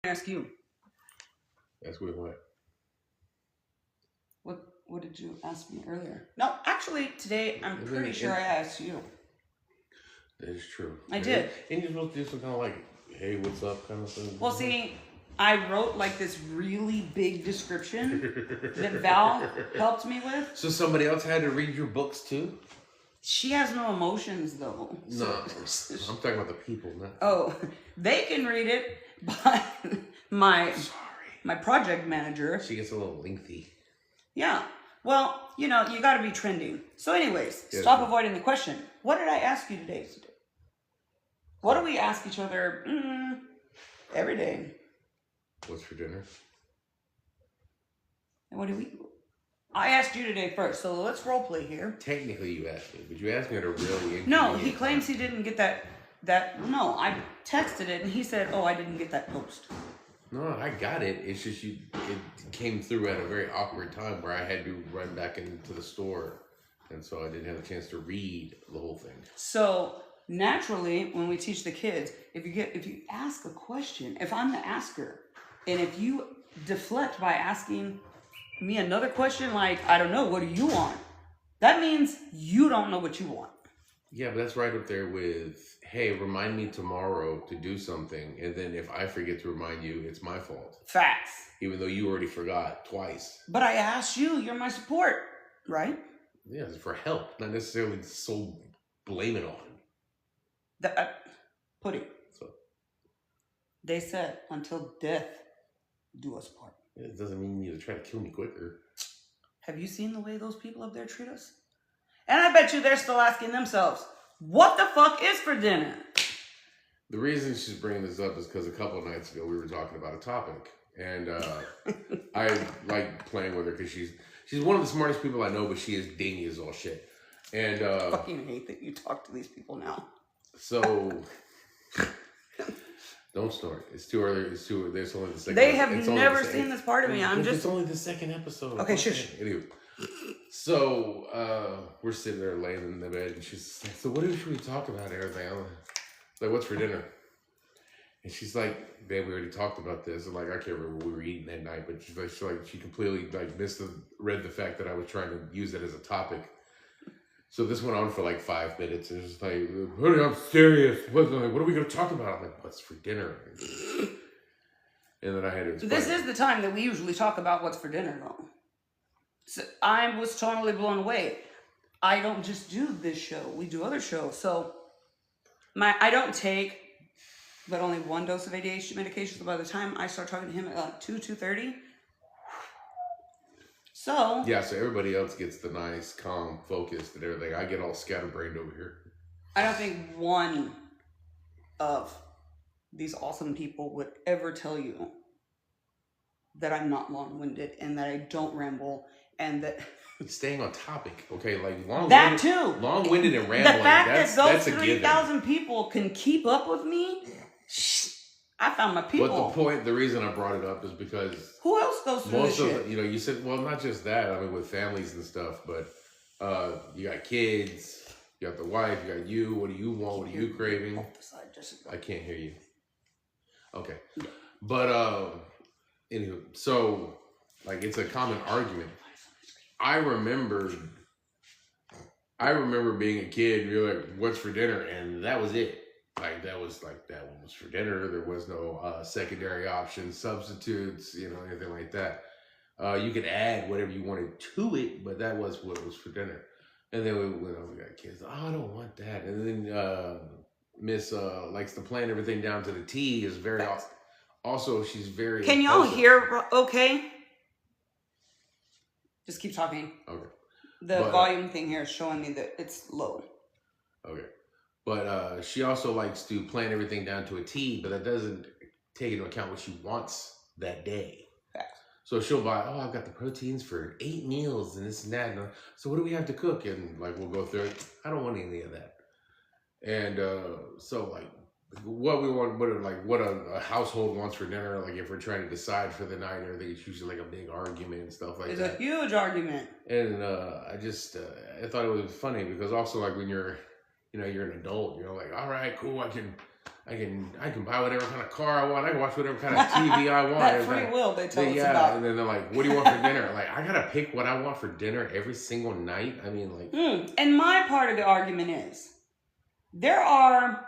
ask you. Ask me what? What did you ask me earlier? No, actually, today I'm pretty sure I asked you. That is true. I did. And you're supposed to do some kind of like, hey, what's up kind of thing. Well, see, I wrote like this really big description that Val helped me with. So somebody else had to read your books too? She has no emotions though. No, I'm talking about the people. Not oh, they can read it, but my project manager. She gets a little lengthy. Yeah. Well, you got to be trending. So anyways, stop avoiding the question. What did I ask you today? What do we ask each other every day? What's for dinner? And what do we... I asked you today first, so let's role play here. Technically you asked me, but you asked me at a really... No, he claims he didn't get that... No, I texted it and he said, oh, I didn't get that post. No, I got it. It's just it came through at a very awkward time where I had to run back into the store. And so I didn't have a chance to read the whole thing. So naturally, when we teach the kids, if you ask a question, if I'm the asker, and if you deflect by asking me another question like, I don't know, what do you want? That means you don't know what you want. Yeah, but that's right up there with, hey, remind me tomorrow to do something. And then if I forget to remind you, it's my fault. Facts. Even though you already forgot twice. But I asked you, you're my support, right? Yeah, it's for help, not necessarily so blame it on. Pudding. So they said, until death do us part. It doesn't mean you need to try to kill me quicker. Have you seen the way those people up there treat us? And I bet you they're still asking themselves, what the fuck is for dinner? The reason she's bringing this up is because a couple of nights ago we were talking about a topic. And I like playing with her because she's one of the smartest people I know, but she is dingy as all shit. And I fucking hate that you talk to these people now. So don't snort. It's too early. There's only the second. They have never seen this part of me. It's only the second episode. Okay, shush. Anyway. So we're sitting there laying in the bed, and she's like, "So what should we talk about, everything?" I'm like, "What's for dinner?" And she's like, "Babe, we already talked about this." And like, I can't remember what we were eating that night, but she completely like read the fact that I was trying to use it as a topic. So this went on for like 5 minutes, and it's like, "Honey, I'm serious. What are we going to talk about?" I'm like, "What's for dinner?" And then I had to explain. This is the time that we usually talk about what's for dinner, though. So I was totally blown away. I don't just do this show. We do other shows. So I don't take but only one dose of ADHD medication. So by the time I start talking to him at like 2:30. So... Yeah, so everybody else gets the nice, calm, focused and everything. I get all scatterbrained over here. I don't think one of these awesome people would ever tell you that I'm not long-winded and that I don't ramble and that... Staying on topic, okay? Like that too. Long-winded and rambling. The fact that those 3,000 people can keep up with me, I found my people. But the reason I brought it up is because who else goes through this shit? You said, well, not just that. I mean, with families and stuff, but you got kids, you got the wife, you got you. What do you want? What are you craving? I can't hear you. Okay, yeah. But anyway, so like it's a common argument. I remember being a kid. You're like, "What's for dinner?" And that was it. Like that one was for dinner. There was no secondary options, substitutes, anything like that. You could add whatever you wanted to it, but that was what was for dinner. And then we got kids. Oh, I don't want that. And then Miss likes to plan everything down to the T. Is very also she's very. Can y'all hear? Okay. Just keep talking. Okay. The volume thing here is showing me that it's low. Okay. But she also likes to plan everything down to a T, but that doesn't take into account what she wants that day. Facts. So she'll buy, I've got the proteins for 8 meals and this and that. So what do we have to cook? And like, we'll go through it. I don't want any of that. And so like what we want, what a household wants for dinner, like if we're trying to decide for the night and everything, it's usually like a big argument and stuff like that. It's a huge argument. And I thought it was funny because also like when you're an adult, you're like, all right, cool, I I can buy whatever kind of car I want. I can watch whatever kind of TV I want. That free will they tell us about. And then they're like, what do you want for dinner? Like, I gotta pick what I want for dinner every single night. I mean, like. And my part of the argument is, there are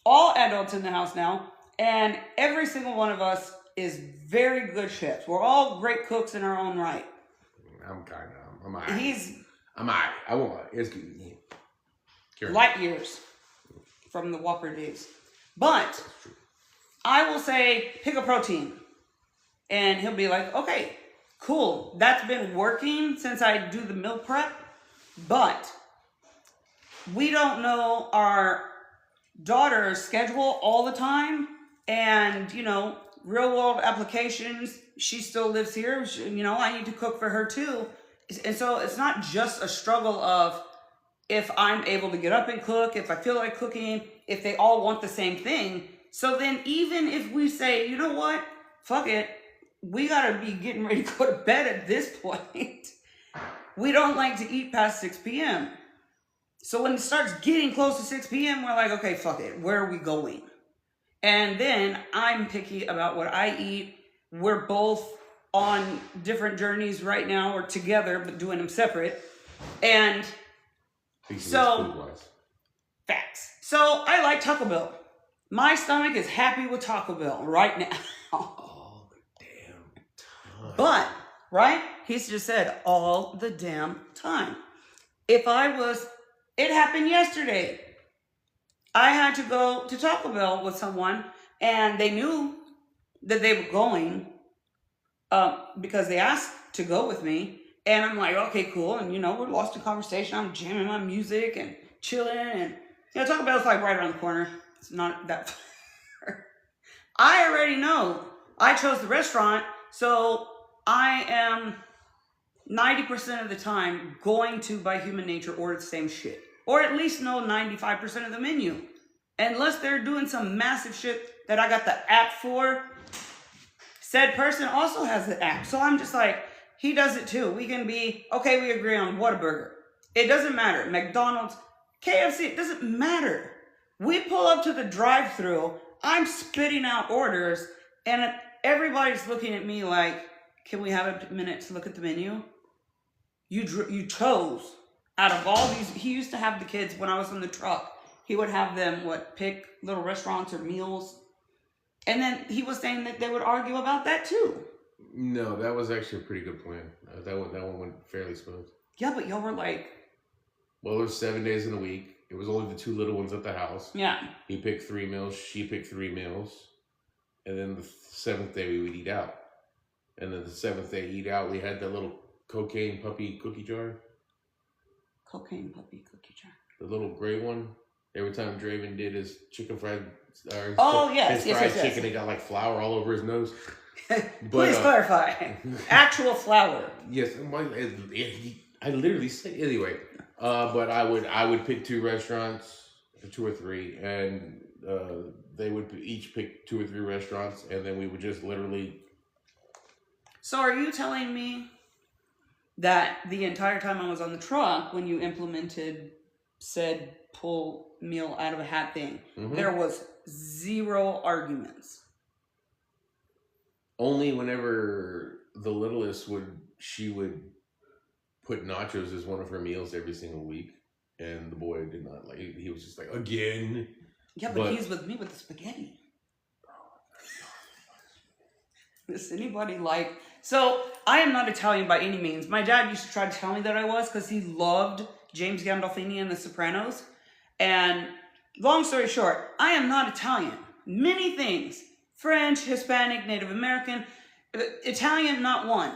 all adults in the house now, and every single one of us is very good chefs. We're all great cooks in our own right. I'm all right. He's. I'm all right. I won't lie. It's good. Yeah. Light years from the Whopper days. But I will say, pick a protein. And he'll be like, okay, cool. That's been working since I do the meal prep. But we don't know our daughter's schedule all the time. And, real world applications. She still lives here. I need to cook for her too. And so it's not just a struggle of, if I'm able to get up and cook, if I feel like cooking, if they all want the same thing. So then even if we say, you know what, fuck it, we gotta be getting ready to go to bed at this point. We don't like to eat past 6 p.m. So when it starts getting close to 6 p.m., we're like, okay, fuck it, where are we going? And then I'm picky about what I eat. We're both on different journeys right now, or together, but doing them separate. And so, facts. So, I like Taco Bell. My stomach is happy with Taco Bell right now. All the damn time. But, right? He's just said, all the damn time. It happened yesterday. I had to go to Taco Bell with someone, and they knew that they were going because they asked to go with me. And I'm like, okay, cool. And, we're lost in conversation. I'm jamming my music and chilling. And, Taco Bell's like right around the corner. It's not that far. I already know. I chose the restaurant. So I am 90% of the time going to, by human nature, order the same shit. Or at least know 95% of the menu. Unless they're doing some massive shit that I got the app for. Said person also has the app. So I'm just like, he does it too. We can be, okay, we agree on Whataburger. It doesn't matter. McDonald's, KFC, it doesn't matter. We pull up to the drive-thru. I'm spitting out orders. And everybody's looking at me like, can we have a minute to look at the menu? You chose out of all these. He used to have the kids when I was in the truck. He would have them, pick little restaurants or meals. And then he was saying that they would argue about that too. No, that was actually a pretty good plan. That one went fairly smooth. Yeah, but y'all were like... Well, there's 7 days in a week. It was only the two little ones at the house. Yeah. He picked 3 meals. She picked 3 meals. And then the 7th day we would eat out. And then the 7th day eat out, we had that little cocaine puppy cookie jar. Cocaine puppy cookie jar. The little gray one. Every time Draven did his chicken fried... Yes. His fried chicken, it got like flour all over his nose. Please clarify. Actual flour. Yes, I literally said anyway. But I would pick 2 restaurants, 2 or 3, and they would each pick 2 or 3 restaurants, and then we would just literally. So are you telling me that the entire time I was on the truck, when you implemented said pull meal out of a hat thing, there was 0 arguments? Only whenever the littlest would put nachos as one of her meals every single week, and the boy did not like. He was just like, again. Yeah, but he's with me with the spaghetti. Does anybody like? So I am not Italian by any means. My dad used to try to tell me that I was because he loved James Gandolfini and The Sopranos. And long story short, I am not Italian. Many things. French, Hispanic, Native American, Italian, not one.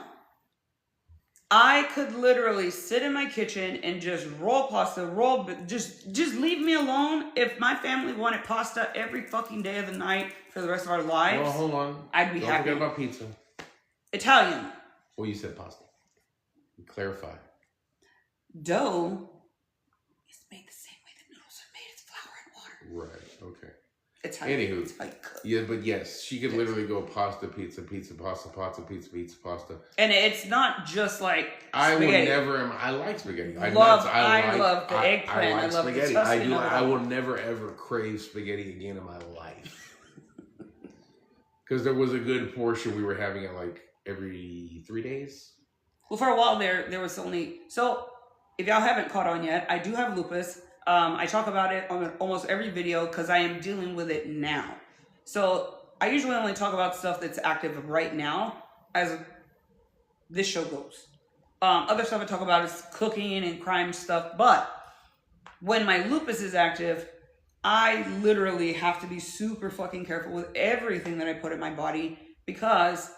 I could literally sit in my kitchen and just roll pasta, just leave me alone. If my family wanted pasta every fucking day of the night for the rest of our lives, well, hold on. I'd be happy. Don't forget about pizza. Italian. Well, you said pasta. Clarify. Dough is made the same way that noodles are made. It's flour and water. Right, okay. It's how Anywho, it's how you cook. yeah, but yes, she could literally go pasta, pizza, pizza, pasta, pasta, pizza, pizza, pasta. And it's not just like I would spaghetti. never. I like spaghetti. I love the I eggplant. I like love spaghetti. the I do. Tuscany. I will never ever crave spaghetti again in my life. Because there was a good portion we were having it like every 3 days. Well, for a while there was only so. If y'all haven't caught on yet, I do have lupus. I talk about it on almost every video because I am dealing with it now. So I usually only talk about stuff that's active right now as this show goes. Other stuff I talk about is cooking and crime stuff. But when my lupus is active, I literally have to be super fucking careful with everything that I put in my body because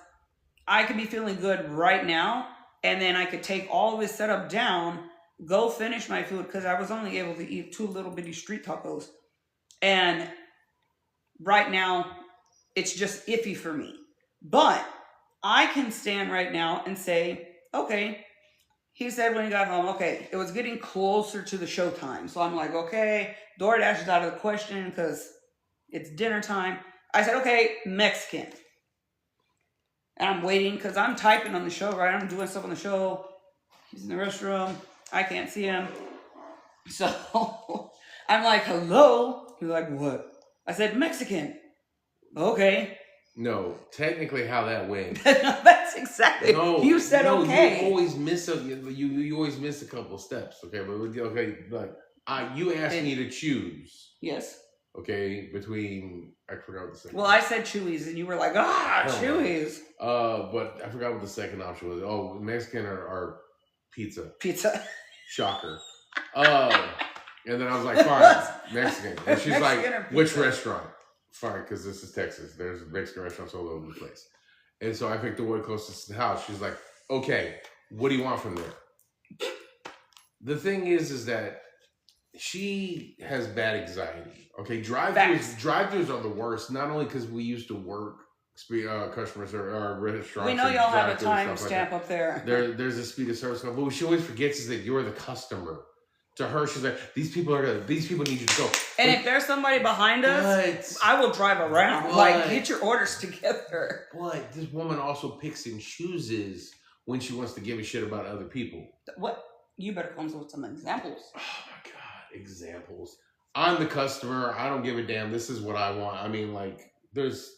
I could be feeling good right now and then I could take all of this setup down, go finish my food because I was only able to eat 2 little bitty street tacos. And right now, it's just iffy for me. But I can stand right now and say, okay, he said when he got home, okay, it was getting closer to the show time. So I'm like, okay, DoorDash is out of the question because it's dinner time. I said, okay, Mexican. And I'm waiting because I'm typing on the show, right? I'm doing stuff on the show. He's in the restroom. I can't see him. So I'm like, hello? He's like, what? I said, Mexican. Okay. No, technically how that went. That's exactly. No, you said okay. You always miss you always miss a couple of steps. Okay, but okay, like you asked me to choose. Yes. Okay, between I forgot what the second. Well, I said Chewy's, and you were like, Chewy's. But I forgot what the second option was. Oh, Mexican or pizza. Pizza. Shocker. And then I was like, fine, Mexican. And she's Mexican like, which restaurant? Fine, because this is Texas. There's Mexican restaurants all over the place. And so I picked the one closest to the house. She's like, okay, what do you want from there? The thing is that she has bad anxiety. Okay, drive-thrus are the worst. Not only because we used to work customers or restaurants. We know y'all have a time stamp up there. There's a speed of service. But what she always forgets is that you're the customer. To her, she's like, these people need you to go. And if there's somebody behind us, I will drive around. Like, get your orders together. But this woman also picks and chooses when she wants to give a shit about other people. What? You better come up with some examples. Oh my God, examples. I'm the customer. I don't give a damn. This is what I want. I mean, like, there's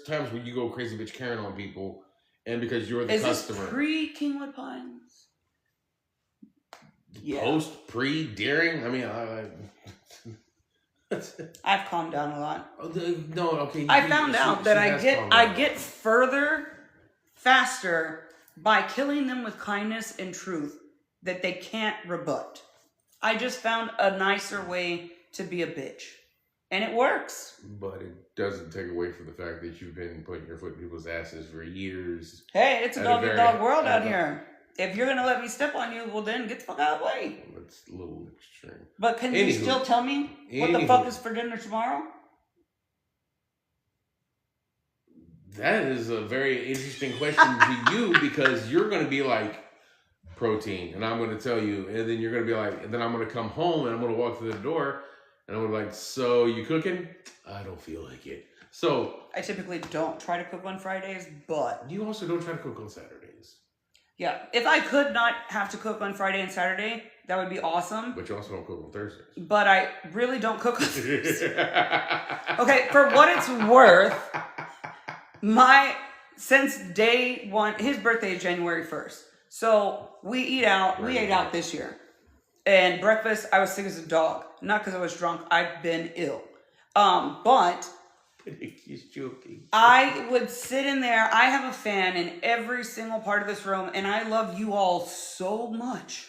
times when you go crazy bitch Karen on people, and because you're the customer. Is this pre-Kingwood Pines? Yeah. Post, pre, during. I mean, I've calmed down a lot. No, okay. I found out that I get further faster by killing them with kindness and truth that they can't rebut. I just found a nicer way to be a bitch. And it works. But it doesn't take away from the fact that you've been putting your foot in people's asses for years. Hey, it's a dog world out here. If you're going to let me step on you, well then get the fuck out of the way. That's a little extreme. But can you still tell me what the fuck is for dinner tomorrow? That is a very interesting question to you because you're going to be like, protein. And I'm going to tell you. And then you're going to be like, and then I'm going to come home and I'm going to walk through the door and I'm going to be like, so you cooking? I don't feel like it. So. I typically don't try to cook on Fridays, but. You also don't try to cook on Saturdays. Yeah, if I could not have to cook on Friday and Saturday, that would be awesome. But you also don't cook on Thursdays. But I really don't cook on Thursdays. Okay, for what it's worth, since day one, his birthday is January 1st. So we ate out this year. And breakfast, I was sick as a dog. Not because I was drunk, I've been ill. But he's joking. I would sit in there. I have a fan in every single part of this room, and I love you all so much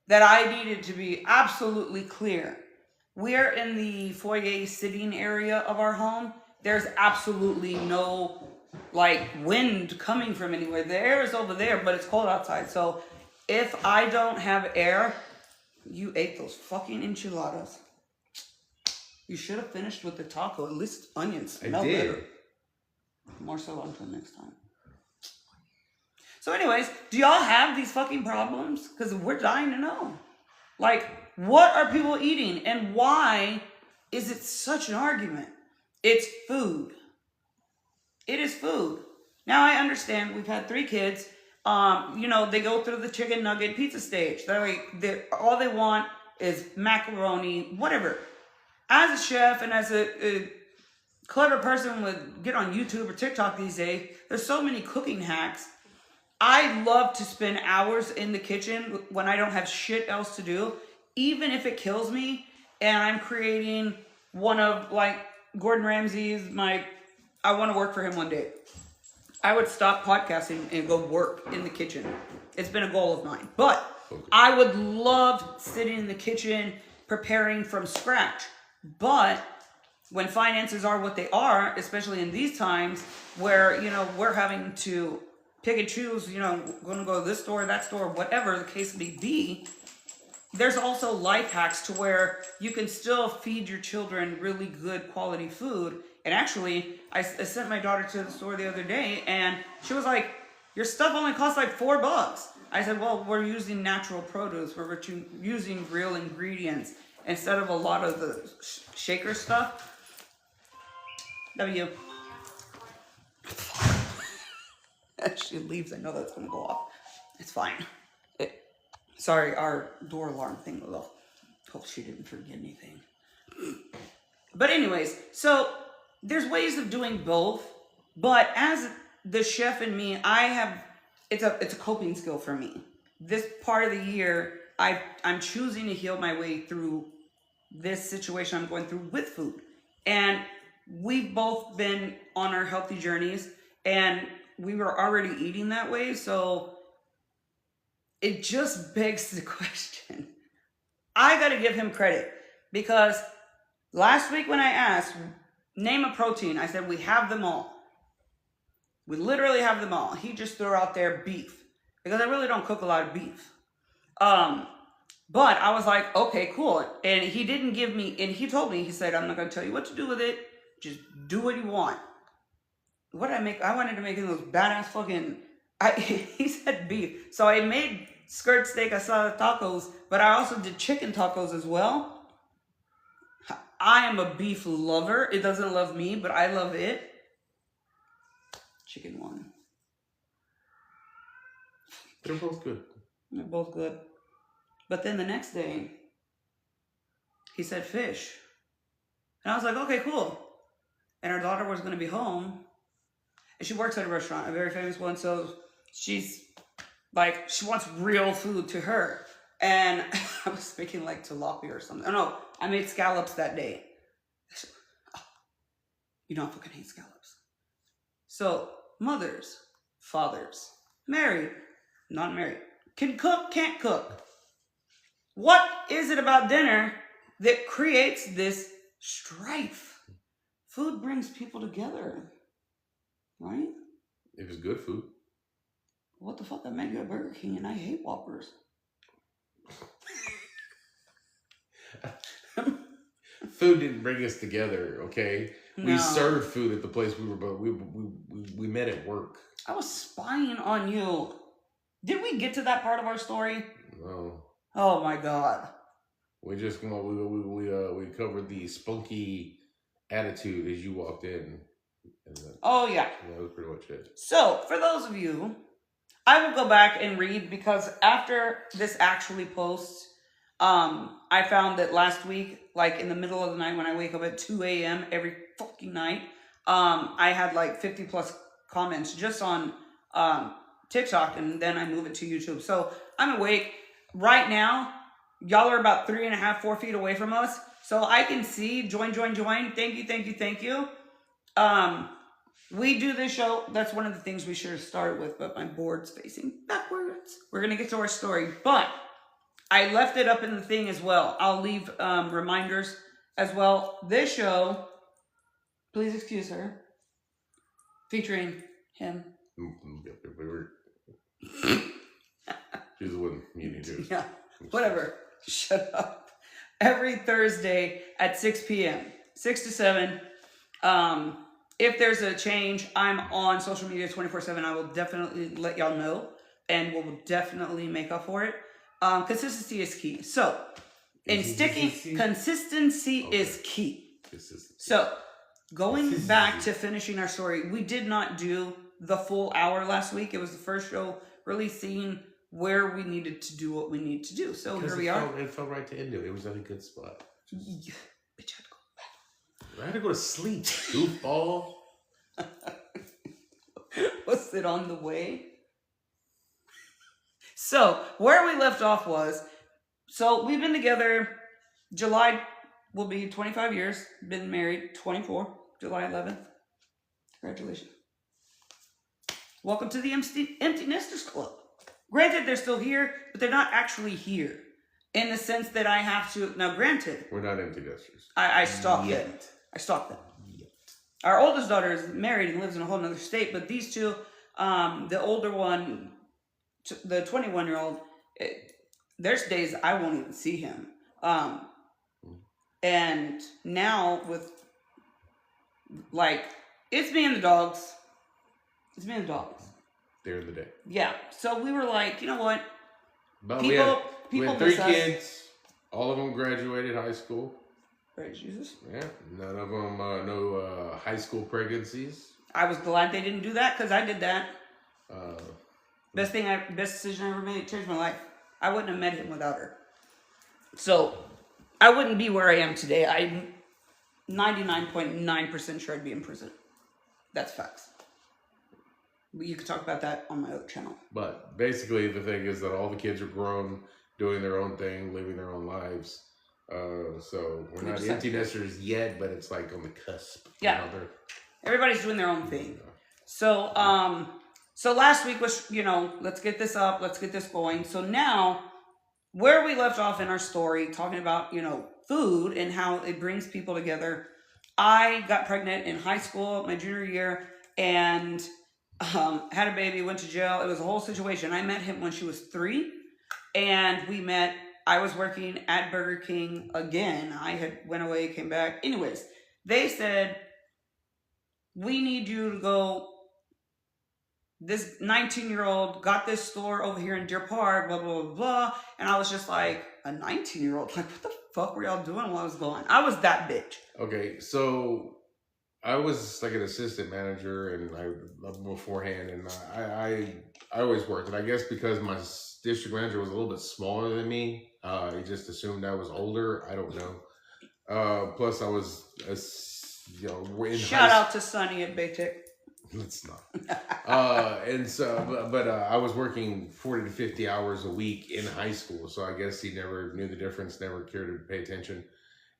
that I needed to be absolutely clear. We're in the foyer sitting area of our home. There's absolutely no wind coming from anywhere. The air is over there, but it's cold outside. So if I don't have air, you ate those fucking enchiladas. You should have finished with the taco. At least onions smell better. More so until next time. So anyways, do y'all have these fucking problems? Because we're dying to know. What are people eating? And why is it such an argument? It's food. It is food. Now I understand we've had 3 kids. They go through the chicken nugget pizza stage. All they want is macaroni, whatever. As a chef and as a clever person would get on YouTube or TikTok these days, there's so many cooking hacks. I love to spend hours in the kitchen when I don't have shit else to do, even if it kills me and I'm creating one of like Gordon Ramsay's I want to work for him one day. I would stop podcasting and go work in the kitchen. It's been a goal of mine. But I would love sitting in the kitchen preparing from scratch. But when finances are what they are, especially in these times where, we're having to pick and choose, going to go to this store, that store, whatever the case may be, there's also life hacks to where you can still feed your children really good quality food. And actually, I sent my daughter to the store the other day and she was like, your stuff only costs like $4. I said, well, we're using natural produce. We're using real ingredients instead of a lot of the shaker stuff. W. As she leaves, I know that's going to go off. It's fine. Sorry, our door alarm thing was off. Hope she didn't forget anything. But anyways, so there's ways of doing both. But as the chef in me, it's a coping skill for me. This part of the year, I'm choosing to heal my way through this situation I'm going through with food. And we've both been on our healthy journeys and we were already eating that way. So it just begs the question. I got to give him credit because last week when I asked, name a protein, I said, we have them all. We literally have them all. He just threw out there beef because I really don't cook a lot of beef. But I was like, okay, cool. And he didn't give me, and he told me, he said, I'm not going to tell you what to do with it. Just do what you want. What did I make? I wanted to make him those badass fucking, he said beef. So I made skirt steak asada tacos, but I also did chicken tacos as well. I am a beef lover. It doesn't love me, but I love it. Chicken one. They're both good. They're both good. But then the next day, he said fish. And I was like, okay, cool. And our daughter was going to be home. And she works at a restaurant, a very famous one. So she's like, she wants real food to her. And I was making like tilapia or something. Oh, no, I made scallops that day. Said, oh, you know I fucking hate scallops. So mothers, fathers, married, not married, can cook, can't cook. What is it about dinner that creates this strife? Food brings people together, right? If it's good food. What the fuck? I met you at Burger King and I hate Whoppers. Food didn't bring us together, okay? No. We served food at the place we were, but we met at work. I was spying on you. Did we get to that part of our story? No. Oh my God. We just we covered the spunky attitude as you walked in. And Oh yeah. that was pretty much it. So for those of you, I will go back and read because after this actually posts, I found that last week, like in the middle of the night when I wake up at 2 a.m. every fucking night, I had like 50 plus comments just on TikTok, and then I move it to YouTube. So I'm awake right now. Y'all are about 3.5, 4 feet away from us. So I can see, join. Thank you. We do this show. That's one of the things we should have started with, but my board's facing backwards. We're going to get to our story, but I left it up in the thing as well. I'll leave reminders as well. This show, please excuse her, featuring him. She's the one you need to. Yeah, whatever. Shut up. Every Thursday at 6 p.m., 6 to 7. If there's a change, I'm on social media 24/7. I will definitely let y'all know, and we'll definitely make up for it. Consistency is key. So, in sticking, consistency is key. So, Going back to finishing our story, we did not do the full hour last week. It was the first show really seeing where we needed to do what we need to do. So here we are. It felt right to end it. It was at a good spot. Yeah, bitch, I had to go back. I had to go to sleep, goofball. Was it on the way? So where we left off was, so we've been together. July will be 25 years. Been married 24. July 11th. Congratulations. Welcome to the Empty Nesters Club. Granted, they're still here, but they're not actually here. In the sense that I have to... Now, granted... We're not empty nesters. I stalk them. I stalk them. Our oldest daughter is married and lives in a whole other state, but these two, the older one, the 21-year-old, there's days I won't even see him. And now with, like, it's me and the dogs. It's me and the dogs. There in the day. Yeah. So we were like, you know what? But People we had 3 kids. All of them graduated high school. Praise Jesus. Yeah. None of them, no high school pregnancies. I was glad they didn't do that because I did that. Best decision I ever made. Changed my life. I wouldn't have met him without her. So I wouldn't be where I am today. I'm 99.9% sure I'd be in prison. That's facts. You could talk about that on my other channel. But basically, the thing is that all the kids are grown, doing their own thing, living their own lives. So we're not empty nesters yet, but it's like on the cusp. Yeah. You know, everybody's doing their own thing. So, so last week was, you know, let's get this up, let's get this going. So now, where we left off in our story, talking about, you know, food and how it brings people together. I got pregnant in high school, my junior year, and had a baby, went to jail. It was a whole situation. I met him when she was 3, and we met. I was working at Burger King again. I had went away, came back. Anyways, they said, we need you to go. This 19-year-old got this store over here in Deer Park, blah, blah, blah, blah. And I was just like, a 19-year-old? Like, what the fuck were y'all doing while I was gone? I was that bitch. Okay, so I was like an assistant manager and beforehand, and I always worked. And I guess because my district manager was a little bit smaller than me, he just assumed I was older. I don't know. Plus, I was, you know, in shout out to Sonny at Baytech. Let's not. And so, but I was working 40 to 50 hours a week in high school, so I guess he never knew the difference, never cared to pay attention.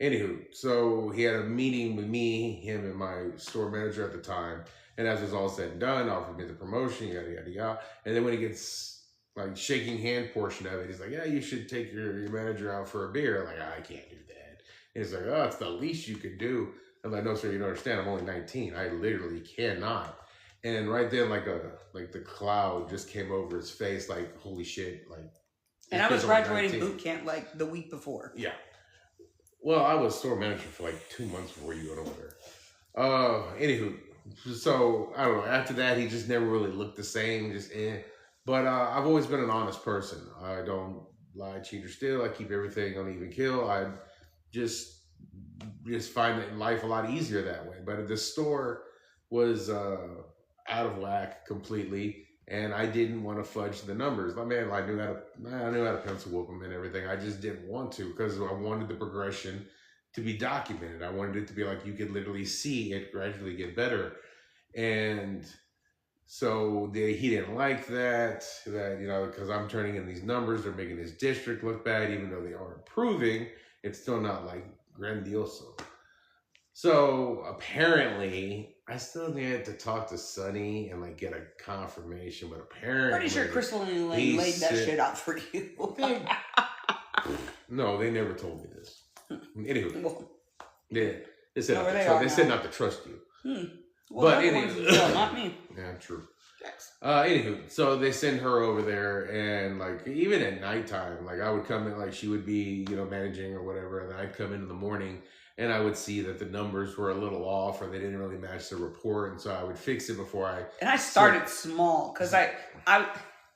Anywho, so he had a meeting with me, him, and my store manager at the time, and as it was all said and done, offered me the promotion, yada, yada, yada. And then when he gets, like, shaking hand portion of it, he's like, yeah, you should take your manager out for a beer. I'm like, I can't do that. And he's like, oh, it's the least you could do. I'm like, no, sir, you don't understand. I'm only 19. I literally cannot. And right then, like the cloud just came over his face, like, holy shit. Like, and I was graduating boot camp, like, the week before. Yeah. Well, I was store manager for like 2 months before you went over there. Anywho, so I don't know. After that, he just never really looked the same. Just But I've always been an honest person. I don't lie, cheat, or steal. I keep everything on even kill. I just find life a lot easier that way. But the store was out of whack completely, and I didn't want to fudge the numbers. I mean, I knew how to pencil whoop them and everything. I just didn't want to because I wanted the progression to be documented. I wanted it to be like you could literally see it gradually get better. And so he didn't like that, you know, because I'm turning in these numbers, they're making his district look bad, even though they are improving. It's still not like grandioso. So apparently, I still needed to talk to Sonny and like get a confirmation, but apparently, pretty sure Crystal and Elaine laid that shit out for you. No, they never told me this. Anyway, they said not to trust you. Well, but anyway, not me. Yeah, true. Anywho, so they send her over there, and like even at nighttime, like I would come in, like she would be, you know, managing or whatever, and then I'd come in the morning, and I would see that the numbers were a little off, or they didn't really match the report, and so I would fix it before I. And I started small because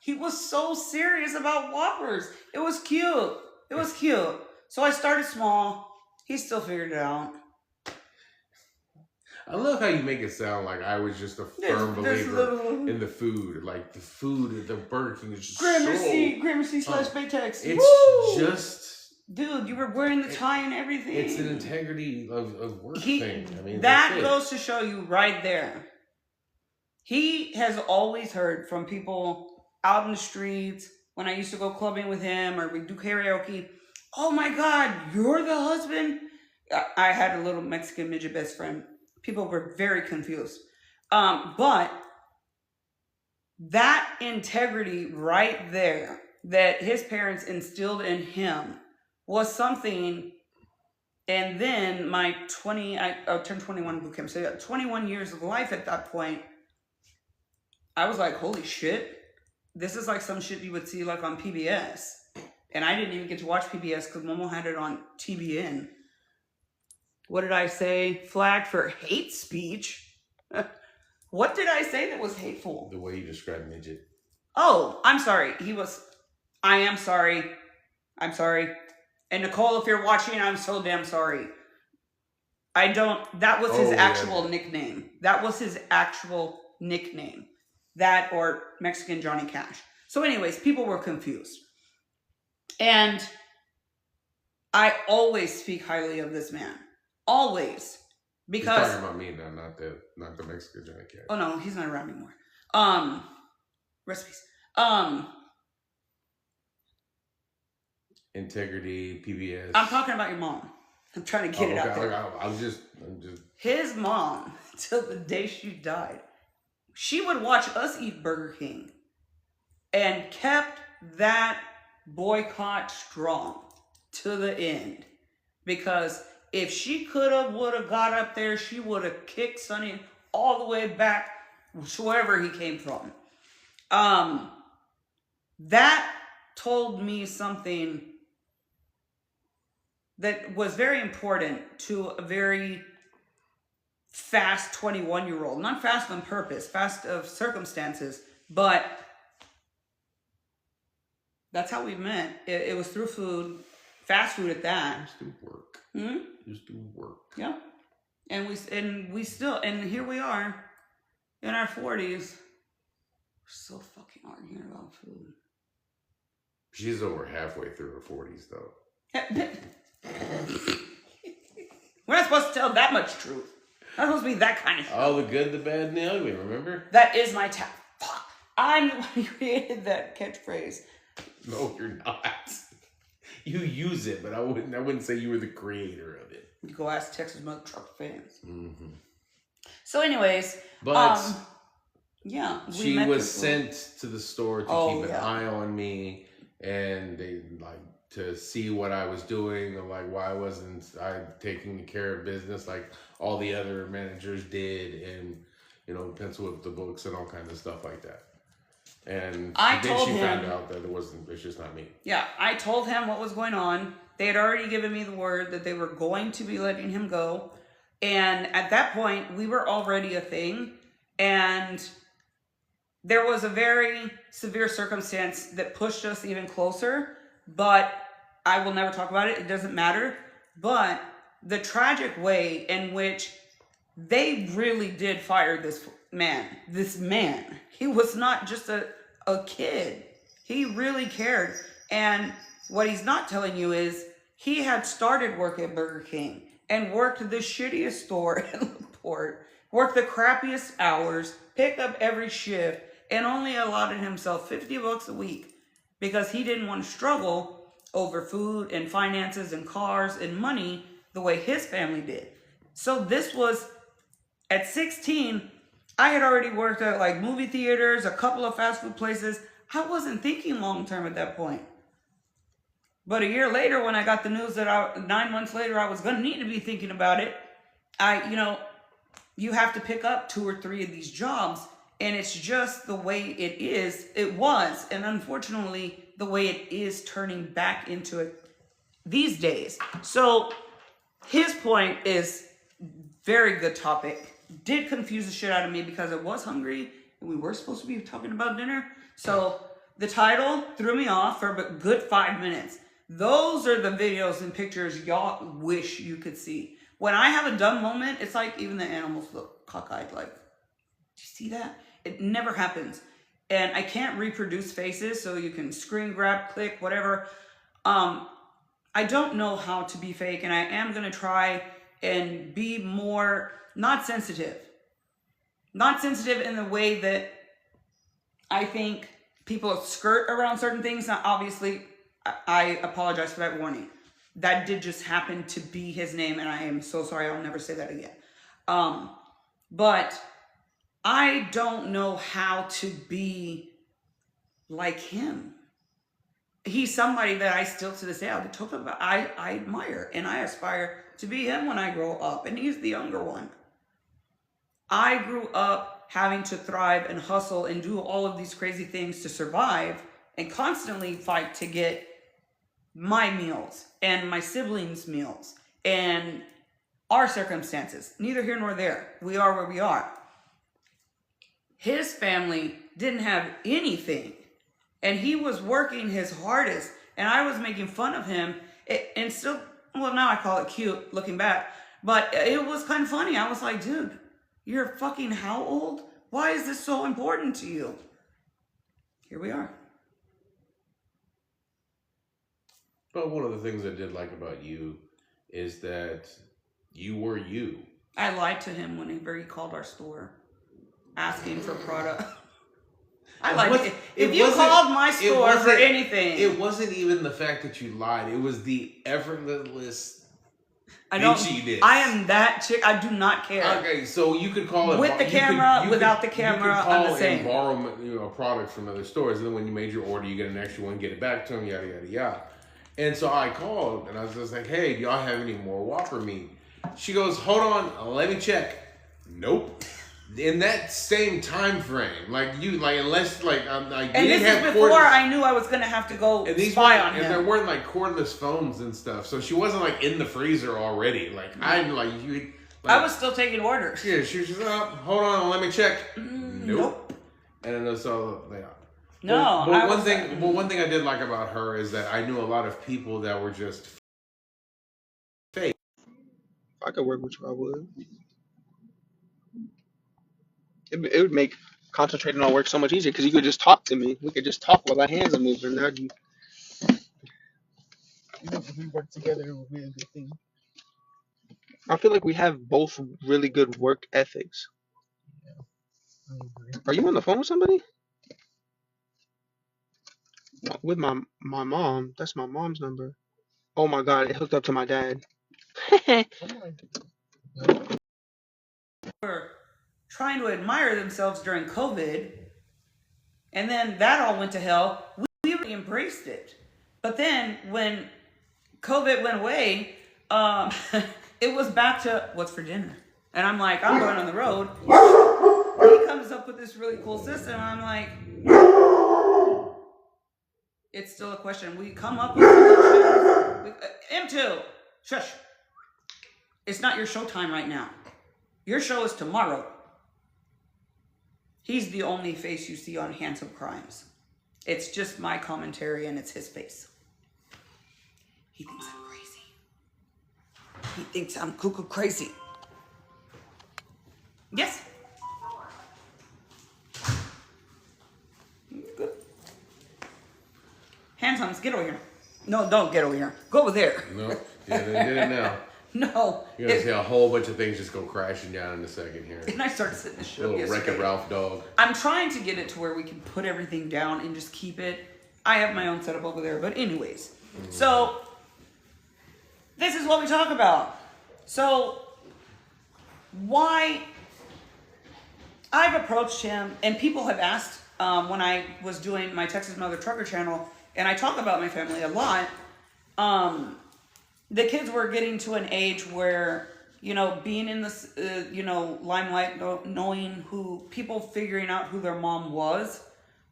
he was so serious about Whoppers. It was cute. It was cute. So I started small. He still figured it out. I love how you make it sound like I was just a firm believer in the food. Like the food at the Burger King is just Gramercy / Baytex. It's Woo! just... Dude, you were wearing the tie and everything. It's an integrity of work thing. I mean, that goes to show you right there. He has always heard from people out in the streets, when I used to go clubbing with him or we do karaoke, oh my God, you're the husband? I had a little Mexican midget best friend. People were very confused. But that integrity right there that his parents instilled in him was something. And then my I turned 21 in boot camp. So 21 years of life at that point, I was like, holy shit. This is like some shit you would see like on PBS. And I didn't even get to watch PBS because Momo had it on TBN. What did I say? Flagged for hate speech? What did I say that was hateful? The way you described midget. Oh, I'm sorry. I am sorry. I'm sorry. And Nicole, if you're watching, I'm so damn sorry. That was his actual nickname. That was his actual nickname. That or Mexican Johnny Cash. So anyways, people were confused. And I always speak highly of this man. Always. Because... He's talking about me now, not the Mexican Johnny Cash. Oh no, he's not around anymore. Recipes. Integrity, PBS. I'm talking about your mom. I'm trying to get it out there. I'm just... His mom, till the day she died, she would watch us eat Burger King and kept that boycott strong to the end. Because if she would have got up there, she would have kicked Sonny all the way back to wherever he came from. That told me something that was very important to a very fast 21-year-old. Not fast on purpose, fast of circumstances, but that's how we met. It was through food, fast food at that. Just do work. Hmm? Just do work. Yeah. And we still, and here we are in our 40s. We're still fucking arguing about food. She's over halfway through her 40s, though. We're not supposed to tell that much truth. Not supposed to be that kind of show. All the good, the bad, and the ugly, remember? That is my fuck. I'm the one who created that catchphrase. No, you're not. You use it, but I wouldn't say you were the creator of it. You go ask Texas Mother Truck fans. Mm-hmm. So anyways, but yeah, she was sent to the store to keep an eye on me, and they to see what I was doing, or why wasn't I taking care of business like all the other managers did, and pencil up the books and all kinds of stuff like that. And then she found out that it's just not me. Yeah, I told him what was going on. They had already given me the word that they were going to be letting him go. And at that point, we were already a thing. And there was a very severe circumstance that pushed us even closer. But I will never talk about it. It doesn't matter. But the tragic way in which they really did fire this man. He was not just a kid. He really cared. And what he's not telling you is he had started work at Burger King and worked the shittiest store in LaPorte, worked the crappiest hours, picked up every shift, and only allotted himself $50 a week because he didn't want to struggle over food and finances and cars and money the way his family did. So this was, at 16, I had already worked at movie theaters, a couple of fast food places. I wasn't thinking long term at that point. But a year later, when I got the news that 9 months later I was going to need to be thinking about it, you have to pick up 2 or 3 of these jobs. And it's just the way it is. It was, and unfortunately, the way it is turning back into it these days. So his point is very good topic. Did confuse the shit out of me because I was hungry and we were supposed to be talking about dinner. So the title threw me off for a good 5 minutes. Those are the videos and pictures y'all wish you could see. When I have a dumb moment, it's like even the animals look cockeyed. Like, do you see that? It never happens. And I can't reproduce faces, so you can screen grab, click, whatever. I don't know how to be fake, and I am going to try and be more not sensitive. Not sensitive in the way that I think people skirt around certain things. Now, obviously, I apologize for that warning. That did just happen to be his name, and I am so sorry. I'll never say that again. But I don't know how to be like him. He's somebody that I still to this day, I'll be talking about, I admire, and I aspire to be him when I grow up, and he's the younger one. I grew up having to thrive and hustle and do all of these crazy things to survive and constantly fight to get my meals and my siblings' meals and our circumstances. Neither here nor there. We are where we are. His family didn't have anything, and he was working his hardest, and I was making fun of him, and still, well, now I call it cute looking back, but it was kind of funny. I was like, dude, you're fucking how old? Why is this so important to you? Here we are. But one of the things I did like about you is that you were you. I lied to him whenever he called our store asking for product. I lied. If you called my store for anything. It wasn't even the fact that you lied. It was the effortless I don't. bitchiness. I am that chick. I do not care. Okay, so you could call it with the camera, without the camera. You could I'm call the same. and borrow, products from other stores, and then when you made your order, you get an extra one, get it back to them, yada yada yada. And so I called, and I was just like, "Hey, do y'all have any more Whopper meat?" She goes, "Hold on, let me check." Nope. In that same time frame, unless and this is before I knew I was gonna have to go spy on him. And there weren't cordless phones and stuff, so she wasn't in the freezer already. I was still taking orders. Yeah, she was just hold on, let me check. Nope. And then so no. But one thing I did like about her is that I knew a lot of people that were just fake. If I could work with you, I would. It would make concentrating on work so much easier because you could just talk to me. We could just talk while our hands are moving. If we work together, it would be a good thing. I feel like we have both really good work ethics. Yeah, I agree. Are you on the phone with somebody? With my mom. That's my mom's number. Oh my god, it hooked up to my dad. Were trying to admire themselves during COVID, and then that all went to hell. We really embraced it, but then when COVID went away, it was back to what's for dinner, and I'm like, I'm going on the road. He comes up with this really cool system, and I'm like, it's still a question. We come up with solutions. M2, shush. It's not your showtime right now. Your show is tomorrow. He's the only face you see on Handsome Crimes. It's just my commentary, and it's his face. He thinks I'm crazy. He thinks I'm cuckoo crazy. Yes. Good. Handsomes, get over here. No, don't get over here. Go over there. No, yeah, they did it now. No. You're going to see a whole bunch of things just go crashing down in a second here. And I started sitting the show Little Wreck-It Ralph dog. I'm trying to get it to where we can put everything down and just keep it. I have my own setup over there. But anyways. So, this is what we talk about. So, why I've approached him, and people have asked when I was doing my Texas Mother Trucker channel, and I talk about my family a lot, the kids were getting to an age where, being in this, limelight, knowing people figuring out who their mom was,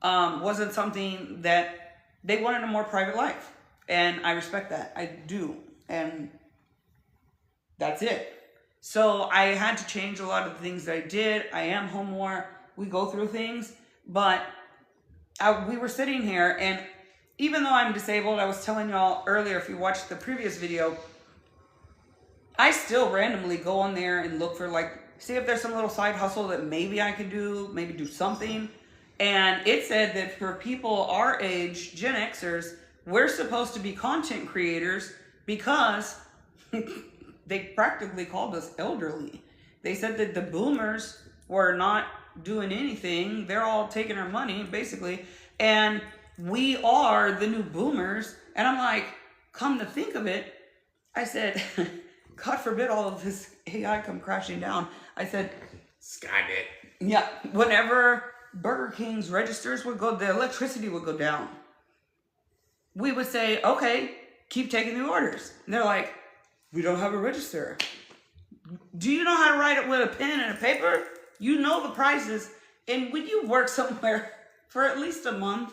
wasn't something that they wanted a more private life. And I respect that. I do. And that's it. So I had to change a lot of the things that I did. I am home more. We go through things. But we were sitting here, and even though I'm disabled, I was telling y'all earlier, if you watched the previous video, I still randomly go on there and look for like, see if there's some little side hustle that maybe I could do, maybe do something. And it said that for people our age, Gen Xers, we're supposed to be content creators because they practically called us elderly. They said that the boomers were not doing anything. They're all taking our money, basically. And we are the new boomers. And I'm like, come to think of it, I said, God forbid all of this AI come crashing down. I said, Skynet. yeah, whenever Burger King's registers would go, the electricity would go down. We would say, okay, keep taking the orders. And they're like, we don't have a register. Do you know how to write it with a pen and a paper? You know the prices. And when you work somewhere for at least a month,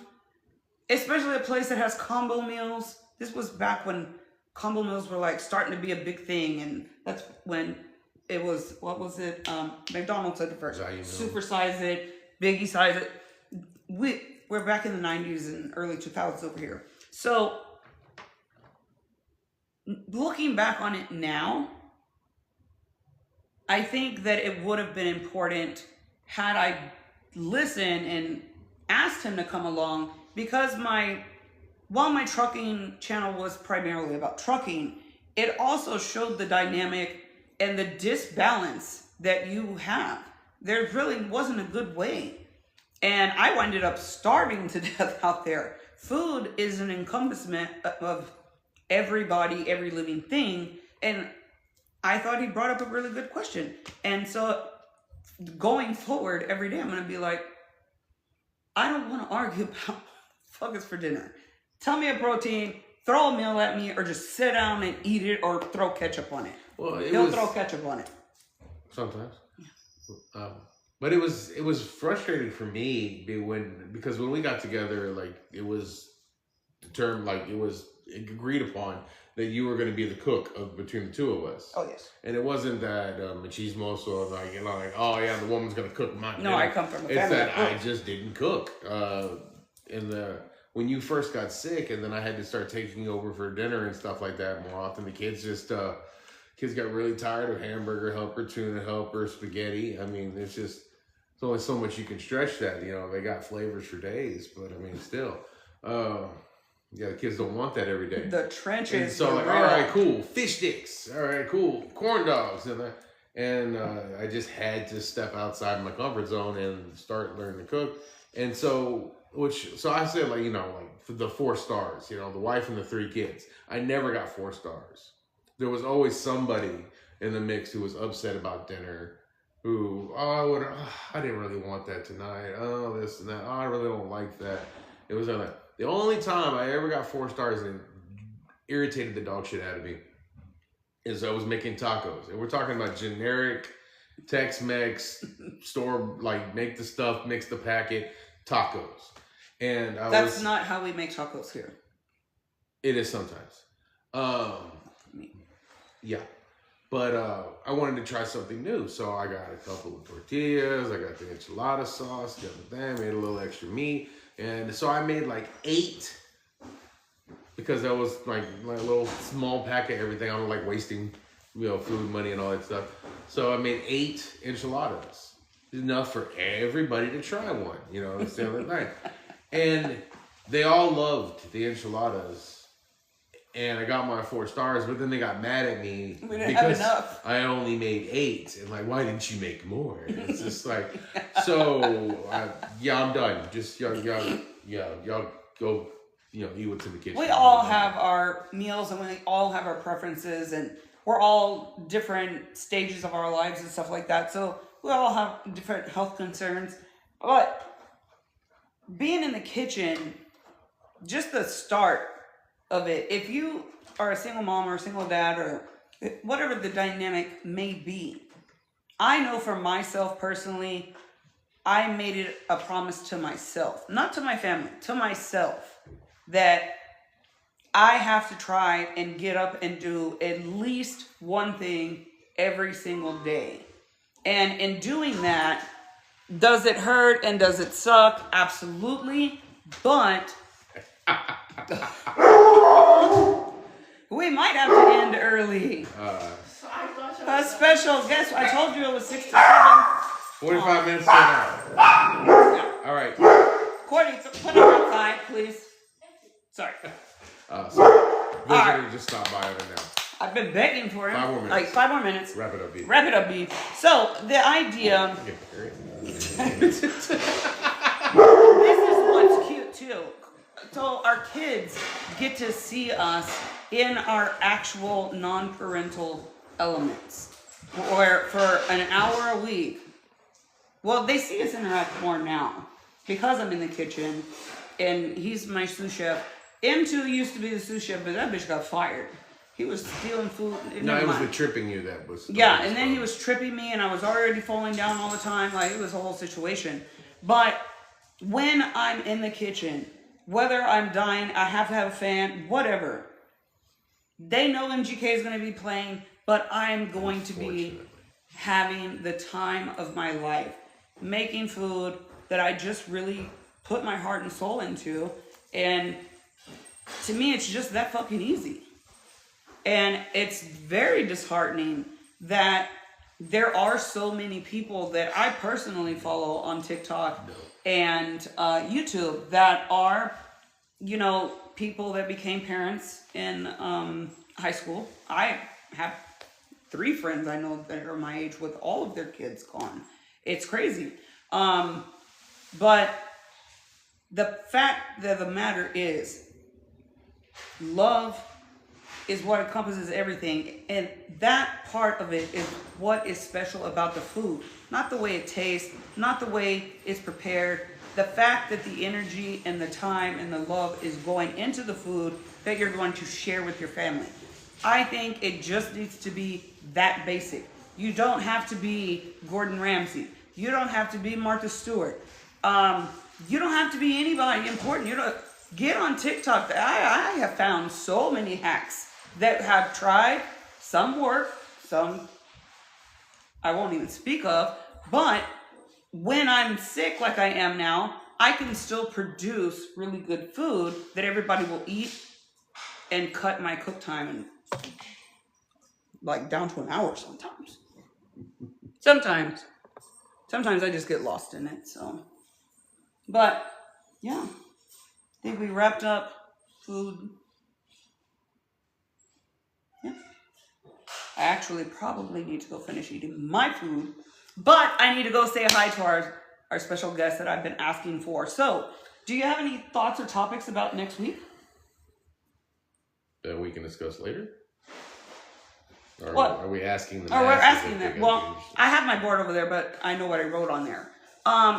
especially a place that has combo meals, this was back when combo meals were like starting to be a big thing. And that's when it was, what was it? McDonald's said it first. Super size it, biggie size it. We're back in the 90s and early 2000s over here. So looking back on it now, I think that it would have been important had I listened and asked him to come along, because while my trucking channel was primarily about trucking, it also showed the dynamic and the disbalance that you have. There really wasn't a good way. And I ended up starving to death out there. Food is an encompassment of everybody, every living thing. And I thought he brought up a really good question. And so going forward every day, I'm going to be like, I don't want to argue about fuck is for dinner. Tell me a protein, throw a meal at me, or just sit down and eat it, or throw ketchup on it. Well, He'll throw ketchup on it. Sometimes. But it was frustrating for me because when we got together, like it was determined, like it was agreed upon that you were going to be the cook between the two of us. Oh yes. And it wasn't that machismo, so like oh yeah, the woman's going to cook my dinner. No, I come from a family. It's that I just didn't cook. When you first got sick, and then I had to start taking over for dinner and stuff like that more often, the kids got really tired of hamburger helper, tuna helper, spaghetti. I mean, there's only so much you can stretch that. They got flavors for days, but I mean, still, yeah, the kids don't want that every day. The trenches. And so like, all right, cool, fish sticks. All right, cool, corn dogs, and I just had to step outside my comfort zone and start learning to cook. And so I said, like for the 4 stars, the wife and the 3 kids. I never got 4 stars. There was always somebody in the mix who was upset about dinner, who, I didn't really want that tonight. Oh, this and that. Oh, I really don't like that. It was like the only time I ever got 4 stars and irritated the dog shit out of me is I was making tacos. And we're talking about generic Tex-Mex store, like make the stuff, mix the packet, tacos. And that's not how we make tacos here. It is sometimes. Yeah. But I wanted to try something new. So I got a couple of tortillas. I got the enchilada sauce. Got the thing. Made a little extra meat. And so I made like 8. Because that was like a little small pack of everything. I don't like wasting, food, money, and all that stuff. So I made 8 enchiladas. Enough for everybody to try one. It's the other night. And they all loved the enchiladas. And I got my 4 stars, but then they got mad at me because I only made 8. And like, why didn't you make more? And it's just like, so I'm done. Just y'all go, eat what's in the kitchen. We all have our meals, and we all have our preferences, and we're all different stages of our lives and stuff like that. So we all have different health concerns. But being in the kitchen, just the start of it, if you are a single mom or a single dad or whatever the dynamic may be, I know for myself personally, I made it a promise to myself, not to my family, to myself, that I have to try and get up and do at least one thing every single day. And in doing that, does it hurt and does it suck? Absolutely. But we might have to end early. A special guest. I told you it was 6 to 7. 45 minutes to an hour. Yeah. All right. Courtney, put it outside, please. Sorry. So, visitor right. just stopped by right now. I've been begging for him. 5 more minutes. Like 5 more minutes. Wrap it up, B. Wrap it up, B. So the idea. This is what's cute too. So our kids get to see us in our actual non-parental elements, or for an hour a week. Well, they see us interact more now because I'm in the kitchen, and he's my sous chef. M2 used to be the sous chef, but that bitch got fired. He was stealing food. No, it was the tripping you that was. Yeah, and then he was tripping me, and I was already falling down all the time. Like, it was a whole situation. But when I'm in the kitchen, whether I'm dying, I have to have a fan, whatever. They know MGK is going to be playing, but I'm going to be having the time of my life, making food that I just really put my heart and soul into. And to me, it's just that fucking easy. And it's very disheartening that there are so many people that I personally follow on TikTok and YouTube that are, you know, people that became parents in high school. I have 3 friends I know that are my age with all of their kids gone. It's crazy. But the fact of the matter is, love is what encompasses everything, and that part of it is what is special about the food. Not the way it tastes, not the way it's prepared, the fact that the energy and the time and the love is going into the food that you're going to share with your family. I think it just needs to be that basic. You don't have to be Gordon Ramsay. You don't have to be Martha Stewart. You don't have to be anybody important. You don't get on TikTok. I have found so many hacks that have tried. Some work, some I won't even speak of. But when I'm sick like I am now, I can still produce really good food that everybody will eat and cut my cook time and like down to an hour sometimes. Sometimes I just get lost in it. So, but yeah, I think we wrapped up food. Yeah, I actually probably need to go finish eating my food, but I need to go say hi to our special guest that I've been asking for. So, do you have any thoughts or topics about next week that we can discuss later? Or what? Are we asking them? Oh, we're asking them. Well, I have my board over there, but I know what I wrote on there.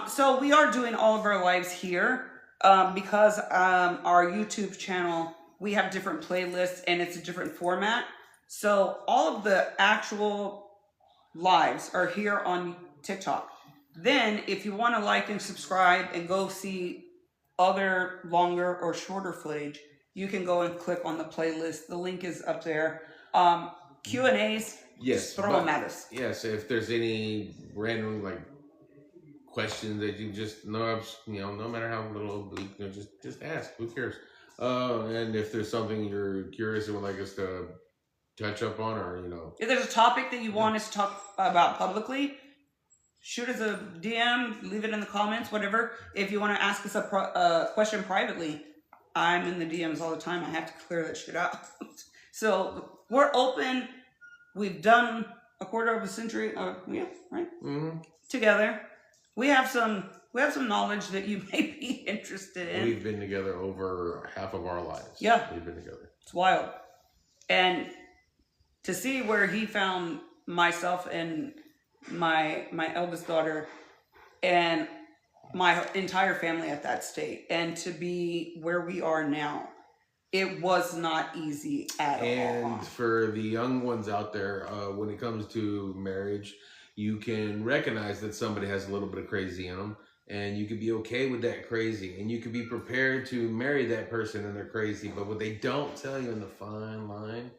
So we are doing all of our lives here because our YouTube channel, we have different playlists and it's a different format. So all of the actual lives are here on TikTok. Then if you want to like and subscribe and go see other longer or shorter footage, you can go and click on the playlist. The link is up there. Q&As, yes, just throw them at us. Yes, if there's any random like questions that you just know, no matter how little, just ask. Who cares? And if there's something you're curious and would like us to touch up on, or if there's a topic that you want us to talk about publicly, shoot us a DM, leave it in the comments, whatever. If you want to ask us a question privately, I'm in the DMs all the time. I have to clear that shit out. So we're open. We've done a quarter of a century. Yeah, right. Mm-hmm. Together, we have some knowledge that you may be interested in. We've been together over half of our lives. Yeah, we've been together. It's wild, and to see where he found myself and my eldest daughter and my entire family at that state, and to be where we are now. It was not easy at all. And for the young ones out there, when it comes to marriage, you can recognize that somebody has a little bit of crazy in them, and you can be okay with that crazy, and you can be prepared to marry that person and they're crazy. But what they don't tell you in the fine line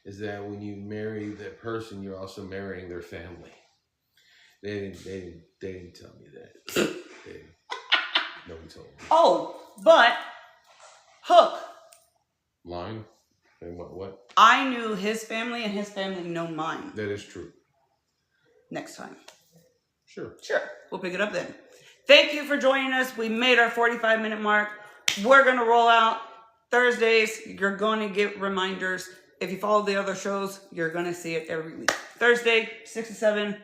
is that when you marry that person, you're also marrying their family. They didn't tell me that. No one told me. Oh, but Hook. Line? And what? I knew his family and his family know mine. That is true. Next time. Sure. Sure. We'll pick it up then. Thank you for joining us. We made our 45-minute mark. We're going to roll out Thursdays. You're going to get reminders. If you follow the other shows, you're going to see it every week. Thursday, 6 to 7.